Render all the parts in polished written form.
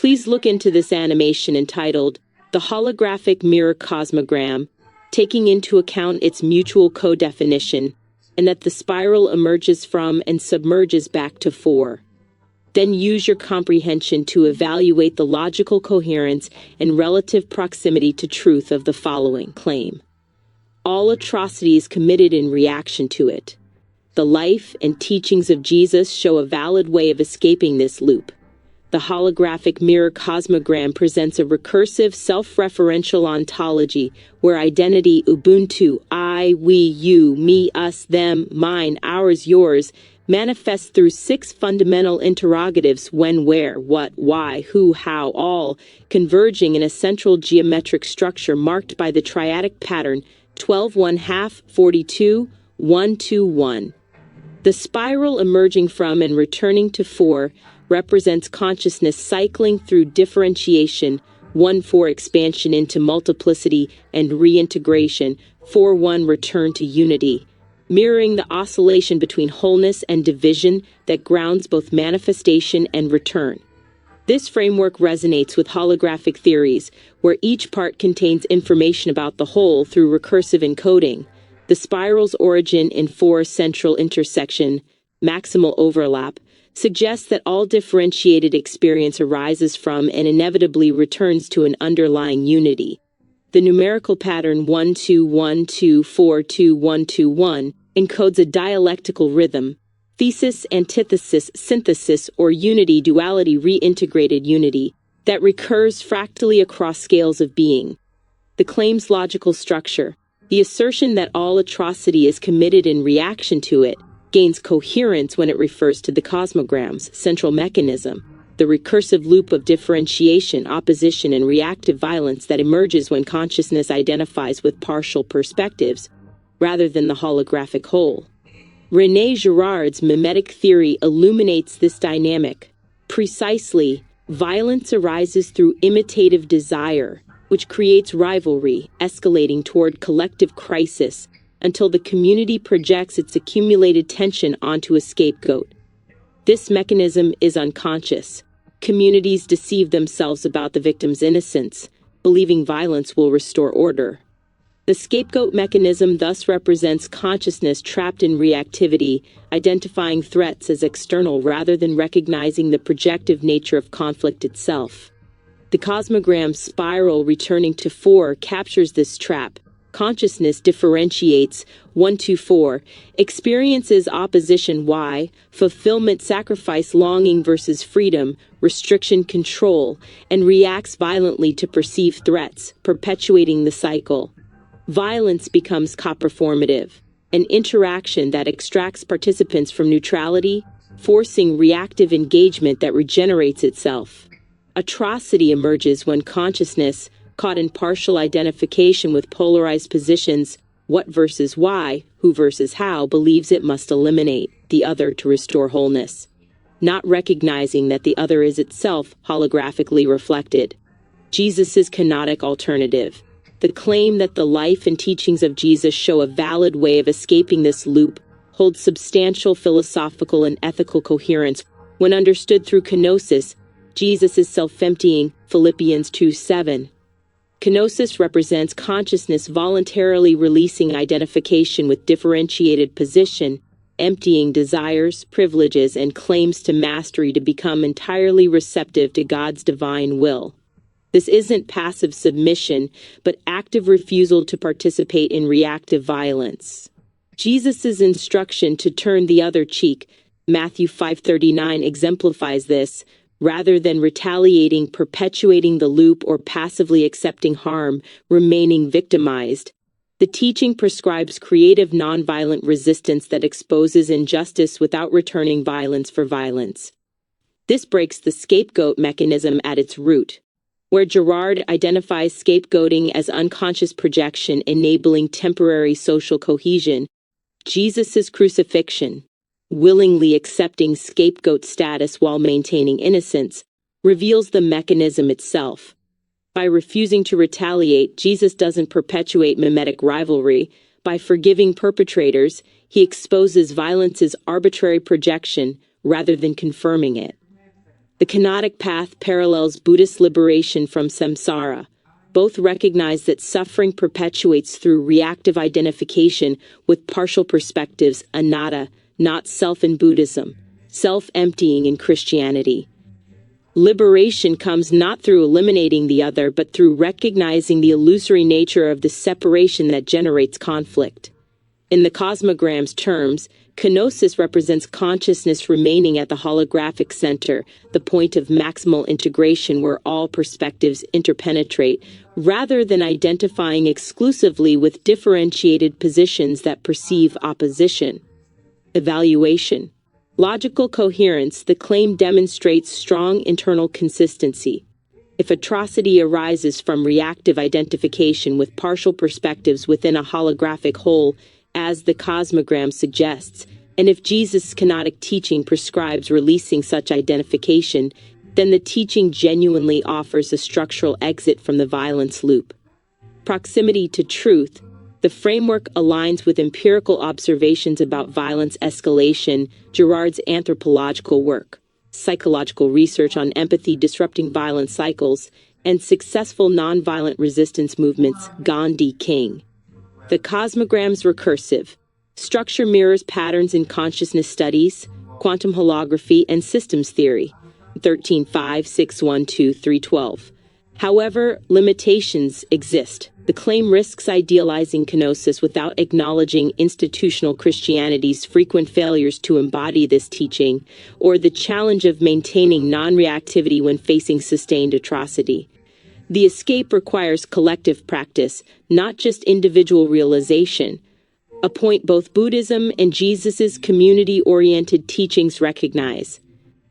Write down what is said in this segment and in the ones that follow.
Please look into this animation entitled The Holographic Mirror Cosmogram, taking into account its mutual co-definition, and that the spiral emerges from and submerges back to 4. Then use your comprehension to evaluate the logical coherence and relative proximity to truth of the following claim. All atrocities committed in reaction to it. The life and teachings of Jesus show a valid way of escaping this loop. The holographic mirror cosmogram presents a recursive, self-referential ontology where identity, Ubuntu, I, we, you, me, us, them, mine, ours, yours, manifests through 6 fundamental interrogatives: when, where, what, why, who, how, all, converging in a central geometric structure marked by the triadic pattern 12 1/2 42 1 2 1. The spiral emerging from and returning to 4 represents consciousness cycling through differentiation, 1-4 expansion into multiplicity and reintegration, 4-1 return to unity, mirroring the oscillation between wholeness and division that grounds both manifestation and return. This framework resonates with holographic theories, where each part contains information about the whole through recursive encoding. The spiral's origin in 4 central intersection, maximal overlap, suggests that all differentiated experience arises from and inevitably returns to an underlying unity. The numerical pattern 1 2 1 2 4 2 1 2 1 encodes a dialectical rhythm, thesis, antithesis, synthesis, or unity, duality, reintegrated unity, that recurs fractally across scales of being. The claim's logical structure, the assertion that all atrocity is committed in reaction to it, gains coherence when it refers to the cosmogram's central mechanism, the recursive loop of differentiation, opposition, and reactive violence that emerges when consciousness identifies with partial perspectives, rather than the holographic whole. René Girard's mimetic theory illuminates this dynamic. Precisely, violence arises through imitative desire, which creates rivalry, escalating toward collective crisis, until the community projects its accumulated tension onto a scapegoat. This mechanism is unconscious. Communities deceive themselves about the victim's innocence, believing violence will restore order. The scapegoat mechanism thus represents consciousness trapped in reactivity, identifying threats as external rather than recognizing the projective nature of conflict itself. The cosmogram spiral returning to 4 captures this trap. Consciousness differentiates 1 2 4, experiences opposition Y, fulfillment, sacrifice, longing versus freedom, restriction, control, and reacts violently to perceived threats, perpetuating the cycle. Violence becomes coperformative, an interaction that extracts participants from neutrality, forcing reactive engagement that regenerates itself. Atrocity emerges when consciousness, caught in partial identification with polarized positions, what versus why, who versus how, believes it must eliminate the other to restore wholeness, not recognizing that the other is itself holographically reflected. Jesus's kenotic alternative. The claim that the life and teachings of Jesus show a valid way of escaping this loop holds substantial philosophical and ethical coherence when understood through kenosis, Jesus' self-emptying, Philippians 2:7. Kenosis represents consciousness voluntarily releasing identification with differentiated position, emptying desires, privileges, and claims to mastery to become entirely receptive to God's divine will. This isn't passive submission, but active refusal to participate in reactive violence. Jesus' instruction to turn the other cheek, Matthew 5:39, exemplifies this. Rather than retaliating, perpetuating the loop, or passively accepting harm, remaining victimized, the teaching prescribes creative nonviolent resistance that exposes injustice without returning violence for violence. This breaks the scapegoat mechanism at its root. Where Girard identifies scapegoating as unconscious projection enabling temporary social cohesion, Jesus' crucifixion, willingly accepting scapegoat status while maintaining innocence, reveals the mechanism itself. By refusing to retaliate, Jesus doesn't perpetuate mimetic rivalry. By forgiving perpetrators, he exposes violence's arbitrary projection rather than confirming it. The Kenotic path parallels Buddhist liberation from samsara. Both recognize that suffering perpetuates through reactive identification with partial perspectives, anatta, not self in Buddhism, self-emptying in Christianity. Liberation comes not through eliminating the other, but through recognizing the illusory nature of the separation that generates conflict. In the Cosmogram's terms, kenosis represents consciousness remaining at the holographic center, the point of maximal integration where all perspectives interpenetrate, rather than identifying exclusively with differentiated positions that perceive opposition. Evaluation. Logical coherence. The claim demonstrates strong internal consistency. If atrocity arises from reactive identification with partial perspectives within a holographic whole, as the Cosmogram suggests, and if Jesus' kenotic teaching prescribes releasing such identification, then the teaching genuinely offers a structural exit from the violence loop. Proximity to truth. The framework aligns with empirical observations about violence escalation, Girard's anthropological work, psychological research on empathy disrupting violent cycles, and successful nonviolent resistance movements, Gandhi King. The Cosmogram's recursive. Structure mirrors patterns in consciousness studies, quantum holography, and systems theory, 13.5.612.312. However, limitations exist. The claim risks idealizing kenosis without acknowledging institutional Christianity's frequent failures to embody this teaching, or the challenge of maintaining non-reactivity when facing sustained atrocity. The escape requires collective practice, not just individual realization, a point both Buddhism and Jesus' community-oriented teachings recognize.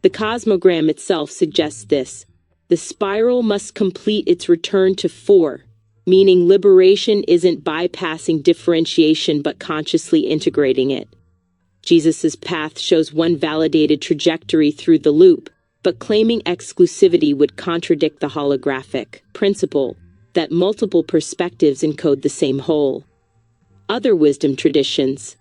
The Cosmogram itself suggests this. The spiral must complete its return to four, meaning liberation isn't bypassing differentiation but consciously integrating it. Jesus' path shows one validated trajectory through the loop, but claiming exclusivity would contradict the holographic principle that multiple perspectives encode the same whole. Other wisdom traditions.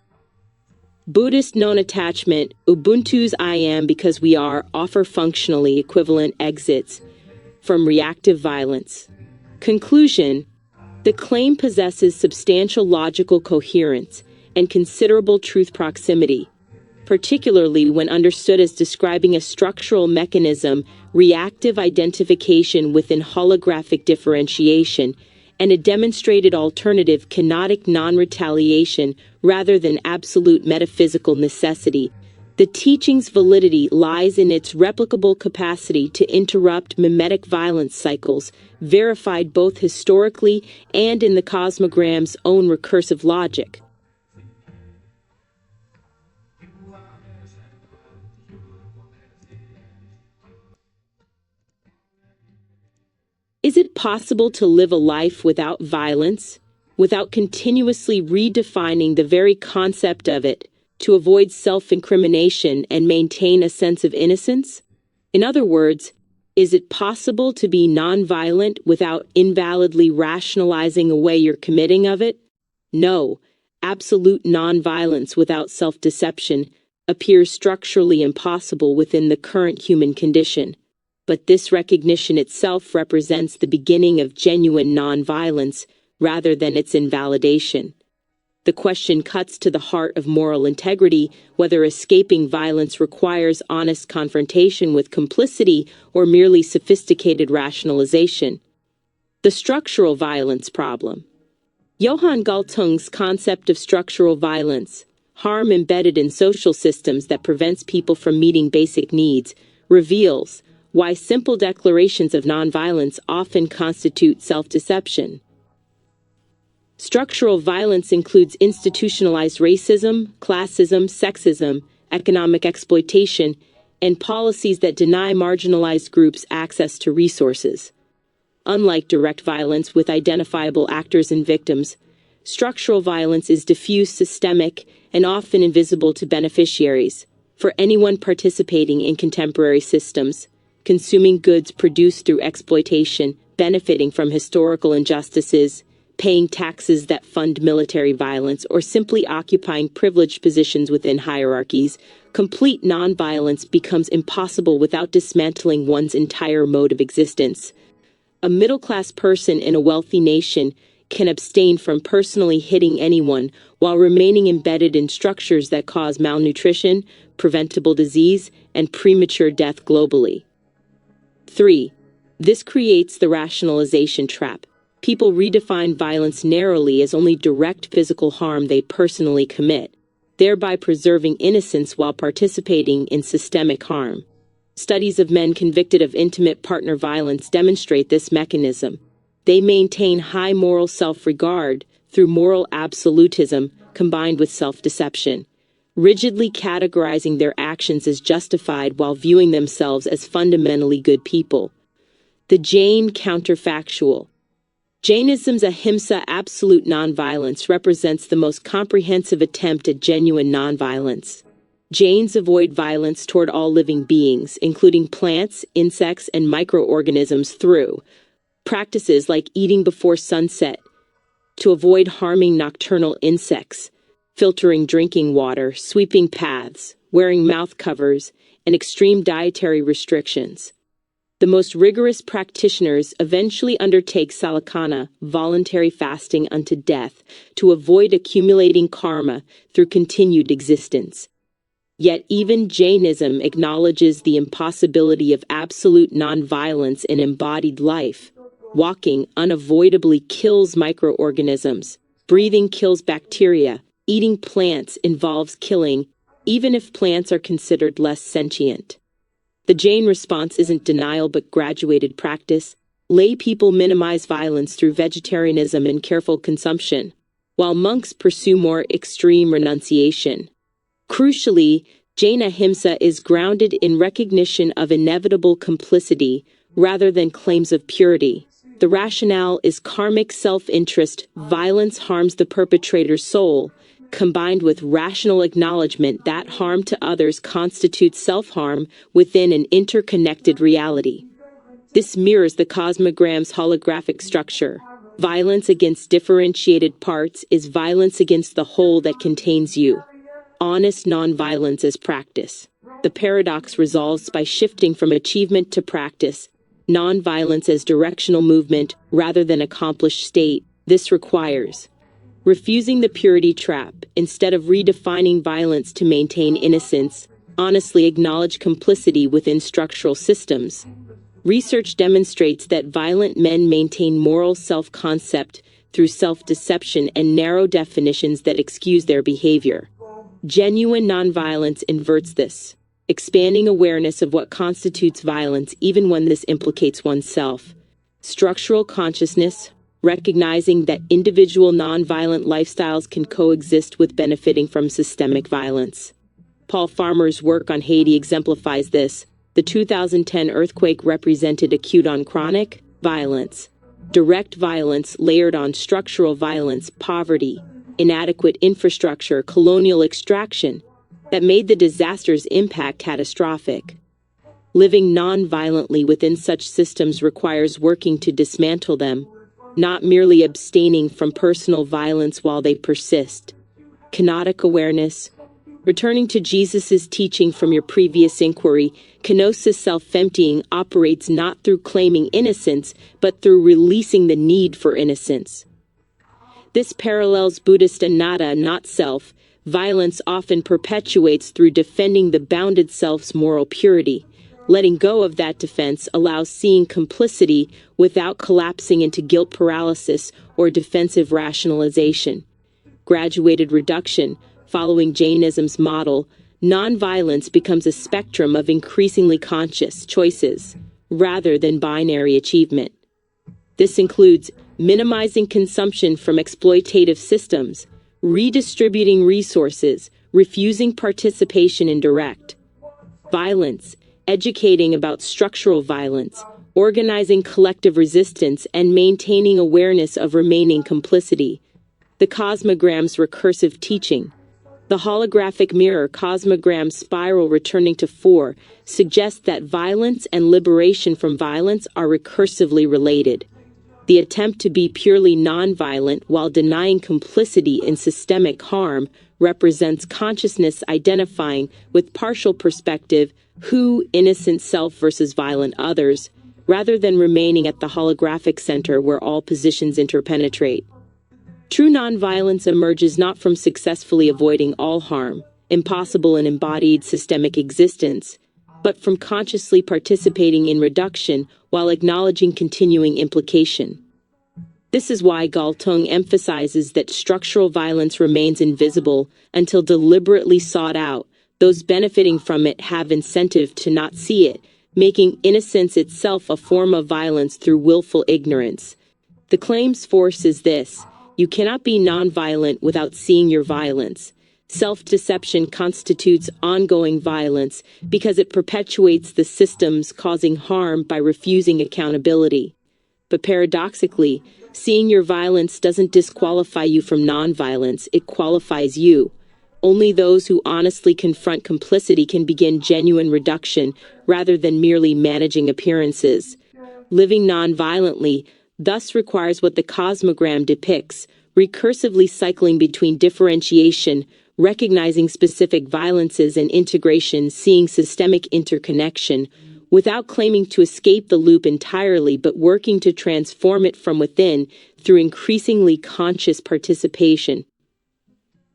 Buddhist non-attachment, Ubuntu's I am because we are, offer functionally equivalent exits from reactive violence. Conclusion. The claim possesses substantial logical coherence and considerable truth proximity, particularly when understood as describing a structural mechanism, reactive identification within holographic differentiation, and a demonstrated alternative, kenotic non-retaliation rather than absolute metaphysical necessity. The teaching's validity lies in its replicable capacity to interrupt mimetic violence cycles, verified both historically and in the Cosmogram's own recursive logic. Is it possible to live a life without violence, without continuously redefining the very concept of it, to avoid self-incrimination and maintain a sense of innocence? In other words, is it possible to be nonviolent without invalidly rationalizing away your committing of it? No, absolute nonviolence without self-deception appears structurally impossible within the current human condition. But this recognition itself represents the beginning of genuine nonviolence rather than its invalidation. The question cuts to the heart of moral integrity, whether escaping violence requires honest confrontation with complicity or merely sophisticated rationalization. The structural violence problem. Johann Galtung's concept of structural violence, harm embedded in social systems that prevents people from meeting basic needs, reveals why simple declarations of nonviolence often constitute self-deception. Structural violence includes institutionalized racism, classism, sexism, economic exploitation, and policies that deny marginalized groups access to resources. Unlike direct violence with identifiable actors and victims, structural violence is diffuse, systemic, and often invisible to beneficiaries. For anyone participating in contemporary systems, consuming goods produced through exploitation, benefiting from historical injustices, paying taxes that fund military violence, or simply occupying privileged positions within hierarchies, complete nonviolence becomes impossible without dismantling one's entire mode of existence. A middle-class person in a wealthy nation can abstain from personally hitting anyone while remaining embedded in structures that cause malnutrition, preventable disease, and premature death globally. 3. This creates the rationalization trap. People redefine violence narrowly as only direct physical harm they personally commit, thereby preserving innocence while participating in systemic harm. Studies of men convicted of intimate partner violence demonstrate this mechanism. They maintain high moral self-regard through moral absolutism combined with self-deception, rigidly categorizing their actions as justified while viewing themselves as fundamentally good people. The Jain Counterfactual. Jainism's ahimsa, absolute nonviolence, represents the most comprehensive attempt at genuine nonviolence. Jains avoid violence toward all living beings, including plants, insects, and microorganisms through practices like eating before sunset, to avoid harming nocturnal insects, filtering drinking water, sweeping paths, wearing mouth covers, and extreme dietary restrictions. The most rigorous practitioners eventually undertake salakana, voluntary fasting unto death, to avoid accumulating karma through continued existence. Yet even Jainism acknowledges the impossibility of absolute nonviolence in embodied life. Walking unavoidably kills microorganisms. Breathing kills bacteria. Eating plants involves killing, even if plants are considered less sentient. The Jain response isn't denial but graduated practice. Lay people minimize violence through vegetarianism and careful consumption, while monks pursue more extreme renunciation. Crucially, Jain ahimsa is grounded in recognition of inevitable complicity rather than claims of purity. The rationale is karmic self-interest. Violence harms the perpetrator's soul, combined with rational acknowledgement that harm to others constitutes self-harm within an interconnected reality. This mirrors the Cosmogram's holographic structure. Violence against differentiated parts is violence against the whole that contains you. Honest nonviolence as practice. The paradox resolves by shifting from achievement to practice. Nonviolence as directional movement rather than accomplished state. This requires refusing the purity trap. Instead of redefining violence to maintain innocence, honestly acknowledge complicity within structural systems. Research demonstrates that violent men maintain moral self-concept through self-deception and narrow definitions that excuse their behavior. Genuine nonviolence inverts this, expanding awareness of what constitutes violence even when this implicates oneself. Structural consciousness, recognizing that individual nonviolent lifestyles can coexist with benefiting from systemic violence. Paul Farmer's work on Haiti exemplifies this. The 2010 earthquake represented acute on chronic violence, direct violence layered on structural violence, poverty, inadequate infrastructure, colonial extraction, that made the disaster's impact catastrophic. Living non-violently within such systems requires working to dismantle them, not merely abstaining from personal violence while they persist. Kenotic awareness. Returning to Jesus' teaching from your previous inquiry, kenosis self-emptying operates not through claiming innocence, but through releasing the need for innocence. This parallels Buddhist anatta, not self. Violence often perpetuates through defending the bounded self's moral purity. Letting go of that defense allows seeing complicity without collapsing into guilt paralysis or defensive rationalization. Graduated reduction. Following Jainism's model, nonviolence becomes a spectrum of increasingly conscious choices, rather than binary achievement. This includes minimizing consumption from exploitative systems, redistributing resources, refusing participation in direct violence, educating about structural violence, organizing collective resistance, and maintaining awareness of remaining complicity. The Cosmogram's recursive teaching. The holographic mirror Cosmogram spiral returning to 4 suggests that violence and liberation from violence are recursively related. The attempt to be purely nonviolent while denying complicity in systemic harm represents consciousness identifying with partial perspective, who, innocent self versus violent others, rather than remaining at the holographic center where all positions interpenetrate. True nonviolence emerges not from successfully avoiding all harm, impossible in embodied systemic existence, but from consciously participating in reduction while acknowledging continuing implication. This is why Galtung emphasizes that structural violence remains invisible until deliberately sought out. Those benefiting from it have incentive to not see it, making innocence itself a form of violence through willful ignorance. The claim's force is this: you cannot be nonviolent without seeing your violence. Self-deception constitutes ongoing violence because it perpetuates the systems causing harm by refusing accountability. But paradoxically, seeing your violence doesn't disqualify you from nonviolence, it qualifies you. Only those who honestly confront complicity can begin genuine reduction rather than merely managing appearances. Living nonviolently thus requires what the Cosmogram depicts, recursively cycling between differentiation, recognizing specific violences, and integration, seeing systemic interconnection, without claiming to escape the loop entirely but working to transform it from within through increasingly conscious participation.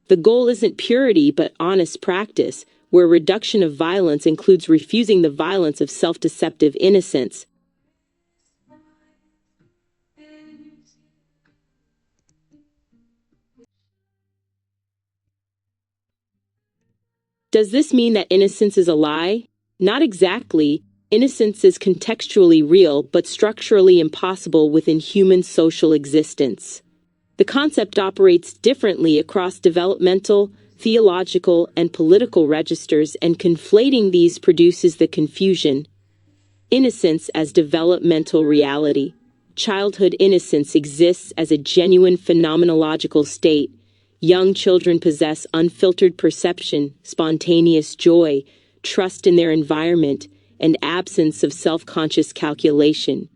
The goal isn't purity but honest practice, where reduction of violence includes refusing the violence of self-deceptive innocence. Does this mean that innocence is a lie? Not exactly. Innocence is contextually real but structurally impossible within human social existence. The concept operates differently across developmental, theological, and political registers, and conflating these produces the confusion. Innocence as developmental reality. Childhood innocence exists as a genuine phenomenological state. Young children possess unfiltered perception, spontaneous joy, trust in their environment, and absence of self-conscious calculation.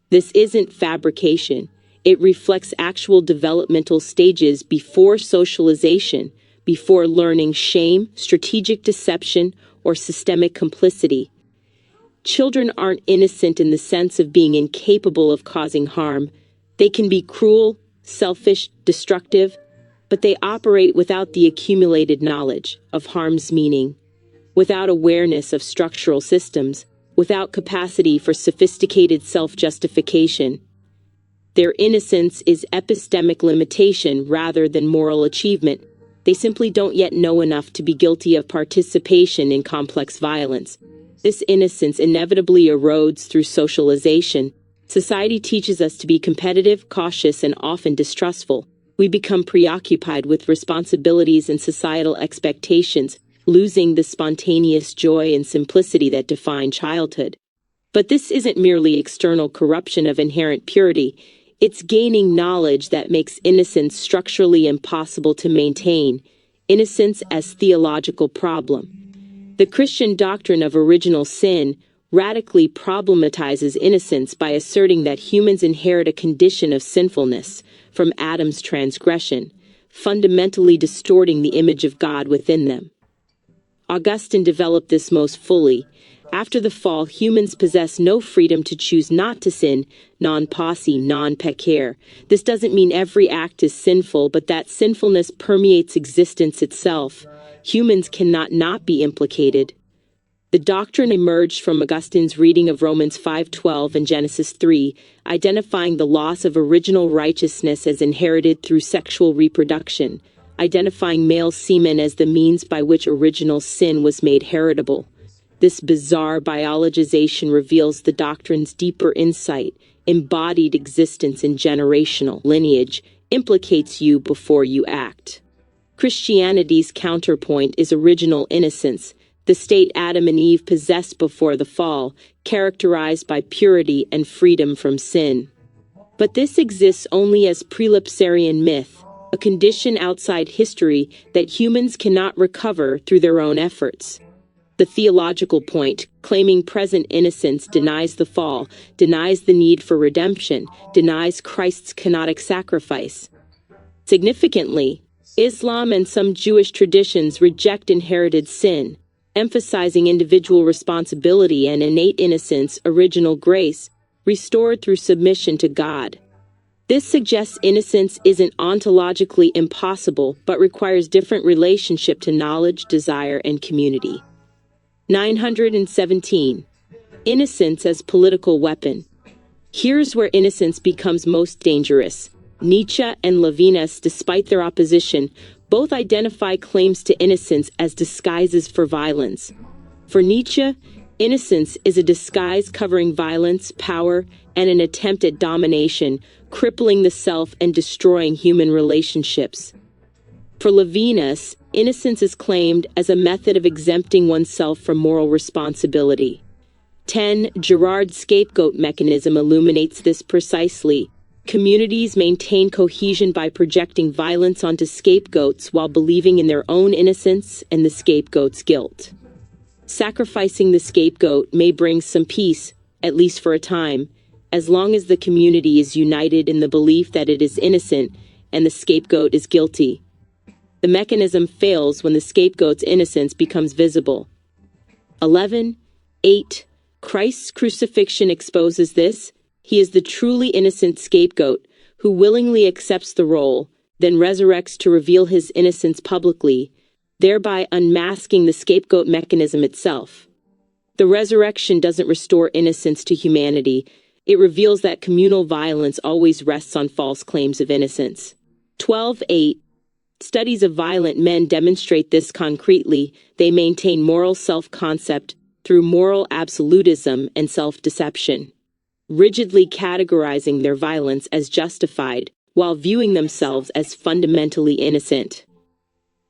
This isn't fabrication. It reflects actual developmental stages before socialization, before learning shame, strategic deception, or systemic complicity. Children aren't innocent in the sense of being incapable of causing harm. They can be cruel, selfish, destructive, but they operate without the accumulated knowledge of harm's meaning, without awareness of structural systems, without capacity for sophisticated self-justification. Their innocence is epistemic limitation rather than moral achievement. They simply don't yet know enough to be guilty of participation in complex violence. This innocence inevitably erodes through socialization. Society teaches us to be competitive, cautious, and often distrustful. We become preoccupied with responsibilities and societal expectations, losing the spontaneous joy and simplicity that define childhood. But this isn't merely external corruption of inherent purity. It's gaining knowledge that makes innocence structurally impossible to maintain. Innocence as theological problem. The Christian doctrine of original sin radically problematizes innocence by asserting that humans inherit a condition of sinfulness from Adam's transgression, fundamentally distorting the image of God within them. Augustine developed this most fully. After the fall, humans possess no freedom to choose not to sin, non posse, non pecare. This doesn't mean every act is sinful, but that sinfulness permeates existence itself. Humans cannot not be implicated. The doctrine emerged from Augustine's reading of Romans 5:12 and Genesis 3, identifying the loss of original righteousness as inherited through sexual reproduction, identifying male semen as the means by which original sin was made heritable. This bizarre biologization reveals the doctrine's deeper insight. Embodied existence in generational lineage implicates you before you act. Christianity's counterpoint is original innocence, the state Adam and Eve possessed before the fall, characterized by purity and freedom from sin. But this exists only as prelapsarian myth, a condition outside history that humans cannot recover through their own efforts. The theological point, claiming present innocence, denies the fall, denies the need for redemption, denies Christ's kenotic sacrifice. Significantly, Islam and some Jewish traditions reject inherited sin, emphasizing individual responsibility and innate innocence, original grace, restored through submission to God. This suggests innocence isn't ontologically impossible, but requires different relationship to knowledge, desire, and community. 917. Innocence as political weapon. Here's where innocence becomes most dangerous. Nietzsche and Levinas, despite their opposition, both identify claims to innocence as disguises for violence. For Nietzsche, innocence is a disguise covering violence, power, and an attempt at domination, crippling the self and destroying human relationships. For Levinas, innocence is claimed as a method of exempting oneself from moral responsibility. 10. Girard's scapegoat mechanism illuminates this precisely. Communities maintain cohesion by projecting violence onto scapegoats while believing in their own innocence and the scapegoat's guilt. Sacrificing the scapegoat may bring some peace, at least for a time, as long as the community is united in the belief that it is innocent and the scapegoat is guilty. The mechanism fails when the scapegoat's innocence becomes visible. 11. 8. Christ's crucifixion exposes this. He is the truly innocent scapegoat who willingly accepts the role, then resurrects to reveal his innocence publicly, thereby unmasking the scapegoat mechanism itself. The resurrection doesn't restore innocence to humanity. It reveals that communal violence always rests on false claims of innocence. 12.8. Studies of violent men demonstrate this concretely. They maintain moral self-concept through moral absolutism and self-deception, rigidly categorizing their violence as justified while viewing themselves as fundamentally innocent.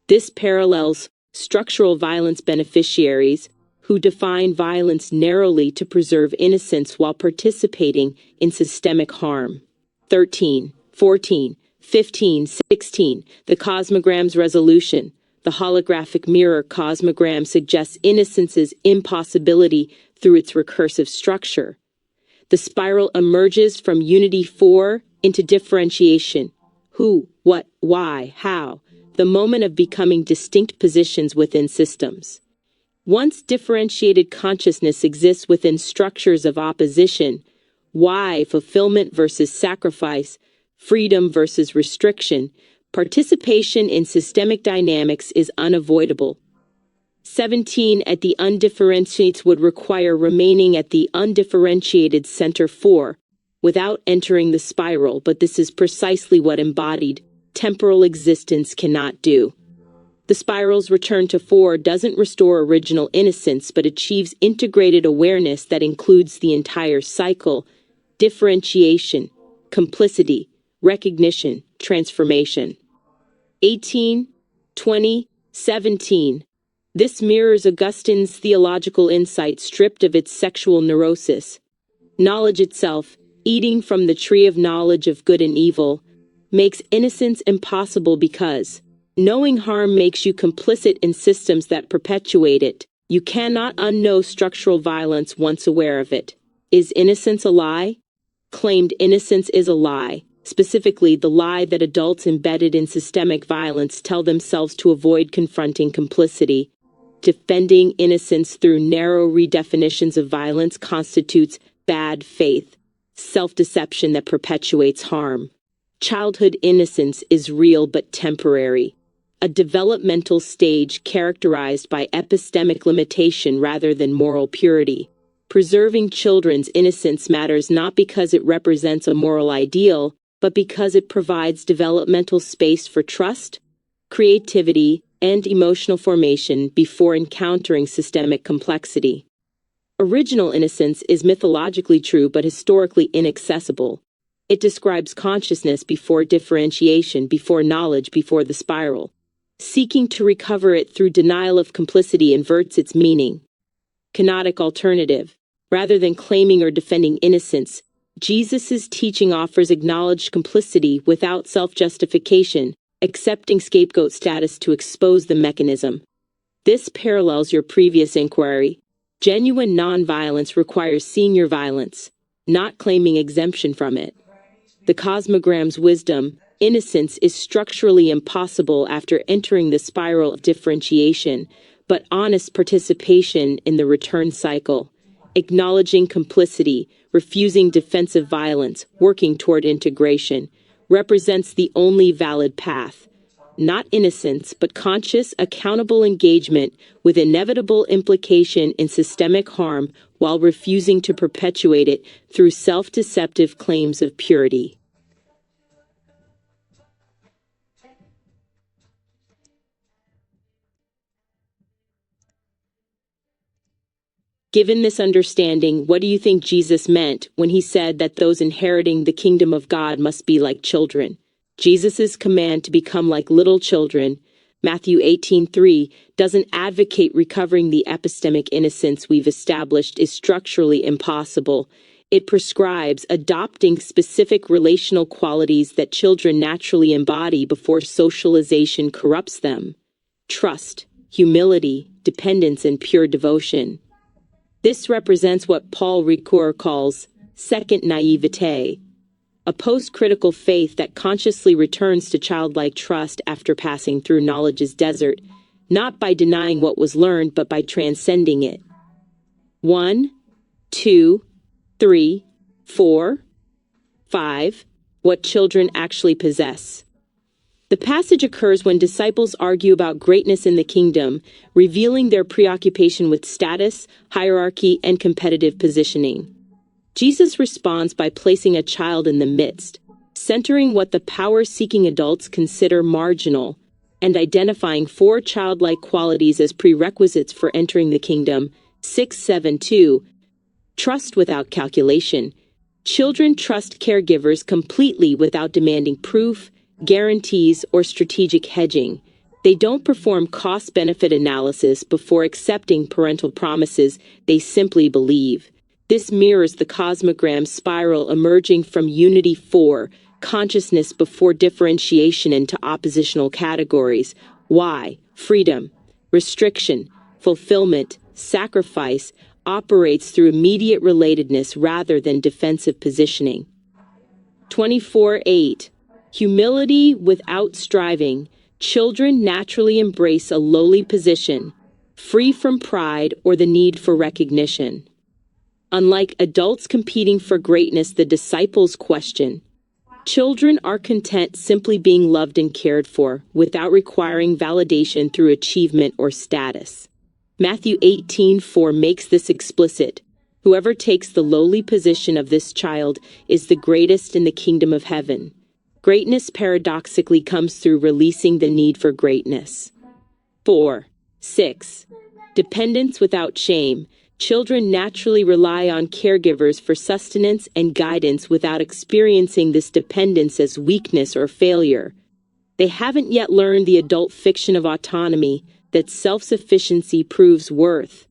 This parallels structural violence beneficiaries who define violence narrowly to preserve innocence while participating in systemic harm. 13, 14, 15, 16. The Cosmogram's resolution. The holographic mirror cosmogram suggests innocence's impossibility through its recursive structure. The spiral emerges from unity 4 into differentiation. Who, what, why, how. The moment of becoming distinct positions within systems. Once differentiated consciousness exists within structures of opposition, why, fulfillment versus sacrifice, freedom versus restriction, participation in systemic dynamics is unavoidable. 17. At the undifferentiates would require remaining at the undifferentiated center 4, without entering the spiral, but this is precisely what embodied temporal existence cannot do. The spiral's return to 4 doesn't restore original innocence, but achieves integrated awareness that includes the entire cycle, differentiation, complicity, recognition, transformation. 18, 20, 17. This mirrors Augustine's theological insight stripped of its sexual neurosis. Knowledge itself, eating from the tree of knowledge of good and evil, makes innocence impossible because knowing harm makes you complicit in systems that perpetuate it. You cannot unknow structural violence once aware of it. Is innocence a lie? Claimed innocence is a lie. Specifically, the lie that adults embedded in systemic violence tell themselves to avoid confronting complicity. Defending innocence through narrow redefinitions of violence constitutes bad faith, self-deception that perpetuates harm. Childhood innocence is real but temporary, a developmental stage characterized by epistemic limitation rather than moral purity. Preserving children's innocence matters not because it represents a moral ideal, but because it provides developmental space for trust, creativity, and emotional formation before encountering systemic complexity. Original innocence is mythologically true but historically inaccessible. It describes consciousness before differentiation, before knowledge, before the spiral. Seeking to recover it through denial of complicity inverts its meaning. Kenotic alternative. Rather than claiming or defending innocence, Jesus' teaching offers acknowledged complicity without self-justification, accepting scapegoat status to expose the mechanism. This parallels your previous inquiry. Genuine nonviolence requires seeing your violence, not claiming exemption from it. The Cosmogram's wisdom, innocence is structurally impossible after entering the spiral of differentiation, but honest participation in the return cycle, acknowledging complicity, refusing defensive violence, working toward integration, represents the only valid path. Not innocence, but conscious, accountable engagement with inevitable implication in systemic harm while refusing to perpetuate it through self-deceptive claims of purity. Given this understanding, what do you think Jesus meant when he said that those inheriting the kingdom of God must be like children? Jesus' command to become like little children, Matthew 18:3, doesn't advocate recovering the epistemic innocence we've established is structurally impossible. It prescribes adopting specific relational qualities that children naturally embody before socialization corrupts them. Trust, humility, dependence, and pure devotion. This represents what Paul Ricoeur calls second naivete, a post-critical faith that consciously returns to childlike trust after passing through knowledge's desert, not by denying what was learned, but by transcending it. 1, 2, 3, 4, 5. What children actually possess. The passage occurs when disciples argue about greatness in the kingdom, revealing their preoccupation with status, hierarchy, and competitive positioning. Jesus responds by placing a child in the midst, centering what the power-seeking adults consider marginal, and identifying 4 childlike qualities as prerequisites for entering the kingdom. 6:7-2. Trust without calculation. Children trust caregivers completely without demanding proof, guarantees, or strategic hedging. They don't perform cost-benefit analysis before accepting parental promises, they simply believe. This mirrors the Cosmogram spiral emerging from Unity 4, consciousness before differentiation into oppositional categories. Why? Freedom, restriction, fulfillment, sacrifice operates through immediate relatedness rather than defensive positioning. 24:8. Humility without striving. Children naturally embrace a lowly position, free from pride or the need for recognition. Unlike adults competing for greatness, the disciples question. Children are content simply being loved and cared for, without requiring validation through achievement or status. Matthew 18:4 makes this explicit. Whoever takes the lowly position of this child is the greatest in the kingdom of heaven. Greatness paradoxically comes through releasing the need for greatness. 4.6. Dependence without shame. Children naturally rely on caregivers for sustenance and guidance without experiencing this dependence as weakness or failure. They haven't yet learned the adult fiction of autonomy, that self-sufficiency proves worth.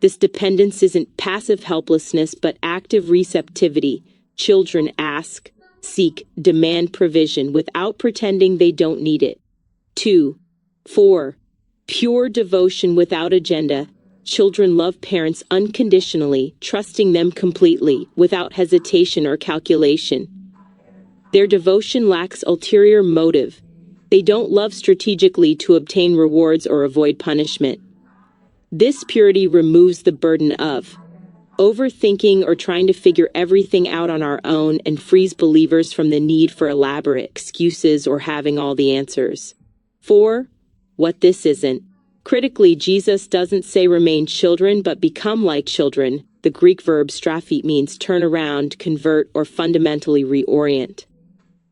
This dependence isn't passive helplessness but active receptivity. Children ask, seek, demand provision without pretending they don't need it. 2.4. Pure devotion without agenda. Children love parents unconditionally, trusting them completely, without hesitation or calculation. Their devotion lacks ulterior motive. They don't love strategically to obtain rewards or avoid punishment. This purity removes the burden of overthinking or trying to figure everything out on our own and frees believers from the need for elaborate excuses or having all the answers. 4. What this isn't. Critically, Jesus doesn't say remain children but become like children. The Greek verb straphete means turn around, convert, or fundamentally reorient.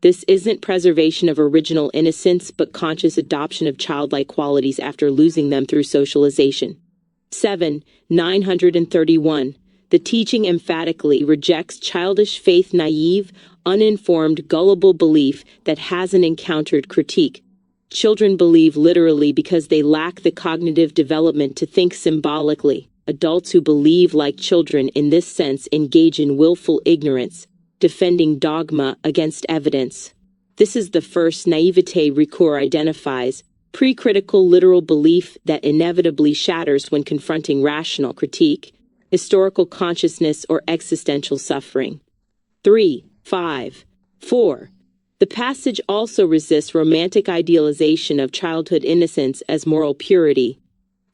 This isn't preservation of original innocence but conscious adoption of childlike qualities after losing them through socialization. 7.931. The teaching emphatically rejects childish faith, naive, uninformed, gullible belief that hasn't encountered critique. Children believe literally because they lack the cognitive development to think symbolically. Adults who believe like children in this sense engage in willful ignorance, defending dogma against evidence. This is the first naivete Ricoeur identifies, Pre-critical literal belief that inevitably shatters when confronting rational critique, historical consciousness, or existential suffering. 3, 5, 4. The passage also resists romantic idealization of childhood innocence as moral purity.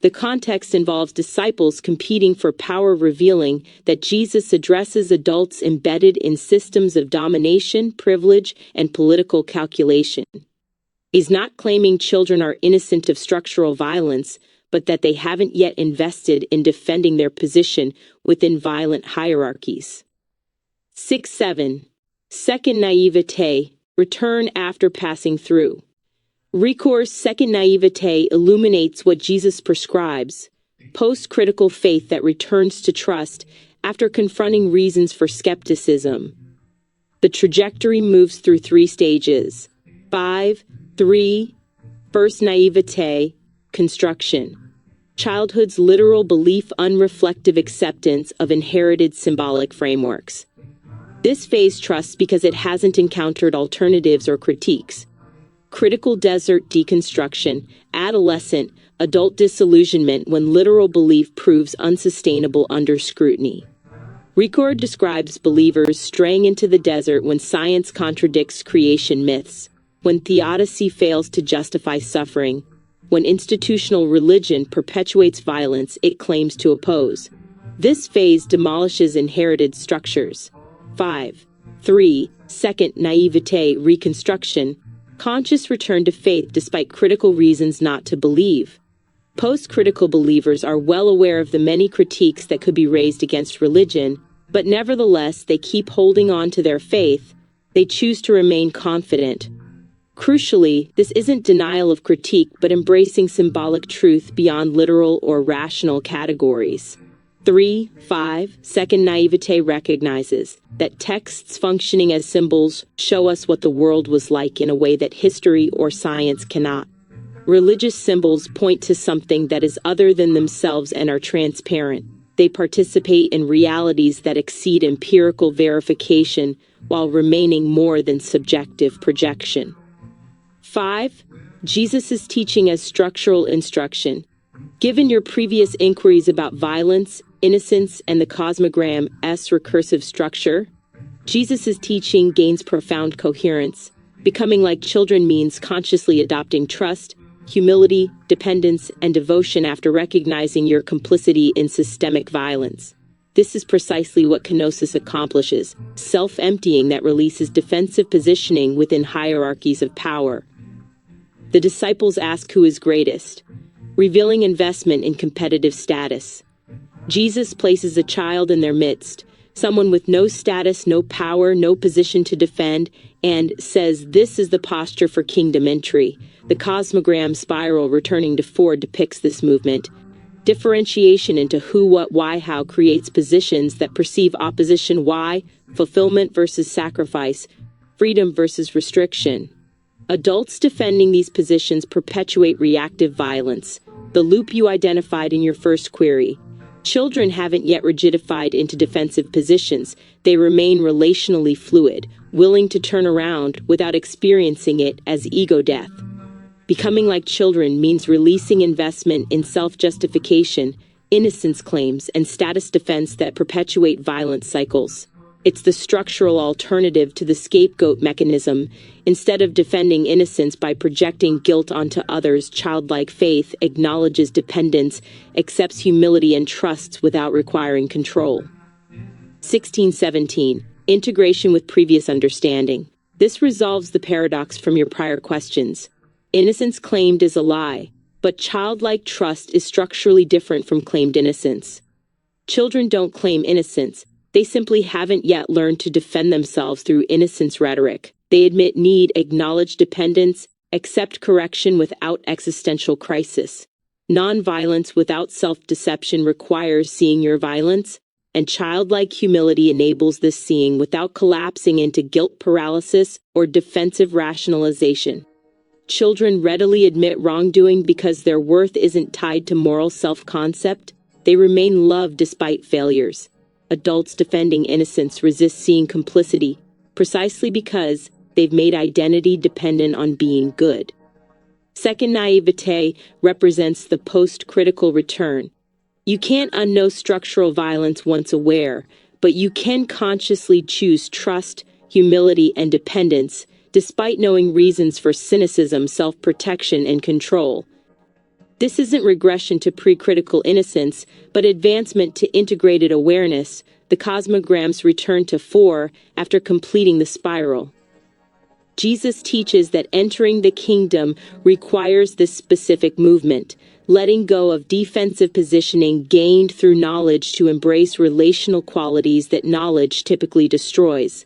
The context involves disciples competing for power, revealing that Jesus addresses adults embedded in systems of domination, privilege, and political calculation. He's not claiming children are innocent of structural violence, but that they haven't yet invested in defending their position within violent hierarchies. 6-7. Second Naiveté, return after passing through. Ricour's second Naiveté illuminates what Jesus prescribes, post-critical faith that returns to trust after confronting reasons for skepticism. The trajectory moves through 3 stages. 5, 3. First Naiveté, construction. Childhood's literal belief, unreflective acceptance of inherited symbolic frameworks. This phase trusts because it hasn't encountered alternatives or critiques. Critical desert deconstruction, adolescent, adult disillusionment when literal belief proves unsustainable under scrutiny. Ricour describes believers straying into the desert when science contradicts creation myths, when theodicy fails to justify suffering, when institutional religion perpetuates violence it claims to oppose. This phase demolishes inherited structures. 5, 3. Second Naiveté, reconstruction, conscious return to faith despite critical reasons not to believe. Post-critical believers are well aware of the many critiques that could be raised against religion, but nevertheless they keep holding on to their faith. They choose to remain confident. Crucially, this isn't denial of critique but embracing symbolic truth beyond literal or rational categories. 3, 5. Second Naiveté recognizes that texts functioning as symbols show us what the world was like in a way that history or science cannot. Religious symbols point to something that is other than themselves and are transparent. They participate in realities that exceed empirical verification while remaining more than subjective projection. 5. Jesus' teaching as structural instruction. Given your previous inquiries about violence, innocence, and the Cosmogram's recursive structure, Jesus' teaching gains profound coherence. Becoming like children means consciously adopting trust, humility, dependence, and devotion after recognizing your complicity in systemic violence. This is precisely what kenosis accomplishes, self-emptying that releases defensive positioning within hierarchies of power. The disciples ask who is greatest, revealing investment in competitive status. Jesus places a child in their midst, someone with no status, no power, no position to defend, and says this is the posture for kingdom entry. The Cosmogram spiral returning to 4 depicts this movement. Differentiation into who, what, why, how creates positions that perceive opposition. Why? Fulfillment versus sacrifice, freedom versus restriction. Adults defending these positions perpetuate reactive violence, the loop you identified in your first query. Children haven't yet rigidified into defensive positions. They remain relationally fluid, willing to turn around without experiencing it as ego death. Becoming like children means releasing investment in self-justification, innocence claims, and status defense that perpetuate violent cycles. It's the structural alternative to the scapegoat mechanism. Instead of defending innocence by projecting guilt onto others, childlike faith acknowledges dependence, accepts humility, and trusts without requiring control. 16-17. Integration with previous understanding. This resolves the paradox from your prior questions. Innocence claimed is a lie, but childlike trust is structurally different from claimed innocence. Children don't claim innocence. They simply haven't yet learned to defend themselves through innocence rhetoric. They admit need, acknowledge dependence, accept correction without existential crisis. Nonviolence without self-deception requires seeing your violence, and childlike humility enables this seeing without collapsing into guilt paralysis or defensive rationalization. Children readily admit wrongdoing because their worth isn't tied to moral self-concept. They remain loved despite failures. Adults defending innocence resist seeing complicity, precisely because they've made identity dependent on being good. Second, naivete represents the post-critical return. You can't unknow structural violence once aware, but you can consciously choose trust, humility, and dependence, despite knowing reasons for cynicism, self-protection, and control. This isn't regression to pre-critical innocence, but advancement to integrated awareness. The cosmograms return to 4 after completing the spiral. Jesus teaches that entering the kingdom requires this specific movement, letting go of defensive positioning gained through knowledge to embrace relational qualities that knowledge typically destroys.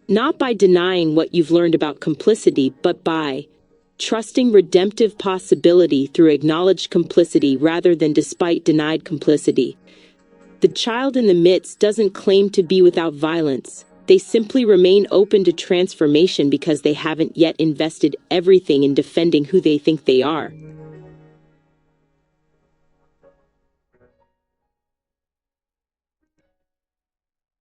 Not by denying what you've learned about complicity, but by trusting redemptive possibility through acknowledged complicity rather than despite denied complicity. The child in the midst doesn't claim to be without violence. They simply remain open to transformation because they haven't yet invested everything in defending who they think they are.